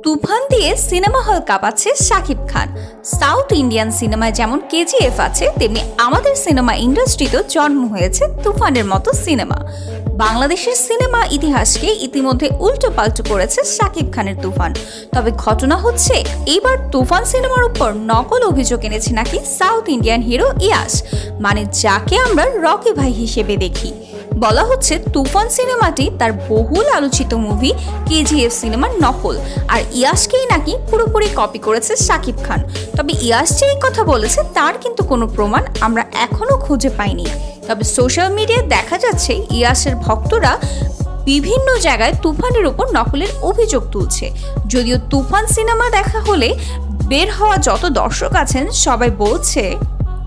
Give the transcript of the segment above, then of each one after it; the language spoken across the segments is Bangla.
তুফান দিয়ে cinema hall কাঁপাচ্ছে Shakib Khan. South Indian সিনেমায় যেমন কেজিএফ আছে, তেমনি আমাদের সিনেমা ইন্ডাস্ট্রিতেও জন্ম হয়েছে তুফানের মতো সিনেমা। বাংলাদেশের সিনেমা ইতিহাসকে ইতিমধ্যে উল্টো পাল্টো করেছে শাকিব খানের তুফান। তবে ঘটনা হচ্ছে, এইবার তুফান সিনেমার উপর নকল অভিযোগ এনেছে নাকি সাউথ ইন্ডিয়ান হিরো ইয়াশ, মানে যাকে আমরা রকি ভাই হিসেবে দেখি। বলা হচ্ছে তুফান সিনেমাটি তার বহুল আলোচিত মুভি কেজিএফ সিনেমার নকল, আর ইয়াশকেই নাকি পুরোপুরি কপি করেছে শাকিব খান। তবে ইয়াশ যে এই কথা বলেছে তার কিন্তু কোনো প্রমাণ আমরা এখনো খুঁজে পাইনি। তবে সোশ্যাল মিডিয়ায় দেখা যাচ্ছে ইয়াশের ভক্তরা বিভিন্ন জায়গায় তুফানের উপর নকলের অভিযোগ তুলছে। যদিও তুফান সিনেমা দেখা হলে বের হওয়া যত দর্শক আছেন সবাই বলছে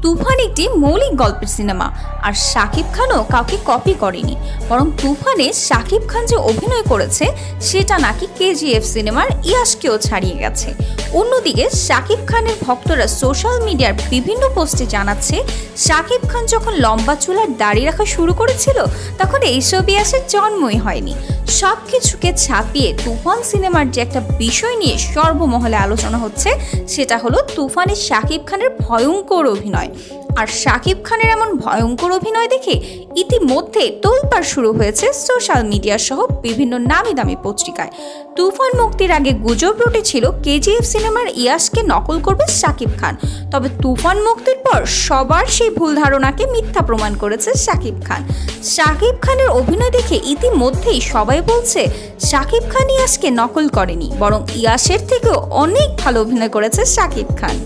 তুফান একটি মৌলিক গল্পের সিনেমা, আর শাকিব খানও কাউকে কপি করেনি, বরং তুফানে শাকিব খান যে অভিনয় করেছে সেটা নাকি কেজিএফ সিনেমার ইয়াশকেও ছাড়িয়ে গেছে। অন্যদিকে শাকিব খানের ভক্তরা সোশ্যাল মিডিয়ার বিভিন্ন পোস্টে জানাচ্ছে, শাকিব খান যখন লম্বা চুলার দাড়ি রাখা শুরু করেছিল তখন এইসব ইয়াশের জন্মই হয়নি। সব কিছুকে ছাপিয়ে তুফান সিনেমার যে একটা বিষয় নিয়ে সর্বমহলে আলোচনা হচ্ছে, সেটা হলো তুফানে শাকিব খানের ভয়ঙ্কর অভিনয়। আর শাকিব খানের এমন ভয়ঙ্কর অভিনয় দেখে ইতিমধ্যে তোলপাড় শুরু হয়েছে সোশ্যাল মিডিয়া সহ বিভিন্ন নামি দামি পত্রিকায়। তুফান মুক্তির আগে গুজব রটেছিল কেজিএফ সিনেমার ইয়াশকে নকল করবে শাকিব খান। তবে তুফান মুক্তির পর সবার সেই ভুল ধারণাকে মিথ্যা প্রমাণ করেছে শাকিব খান। শাকিব খানের অভিনয় দেখে ইতিমধ্যেই সবাই বলছে শাকিব খান ইয়াশকে নকল করেনি, বরং ইয়াশের থেকেও অনেক ভালো অভিনয় করেছে শাকিব খান।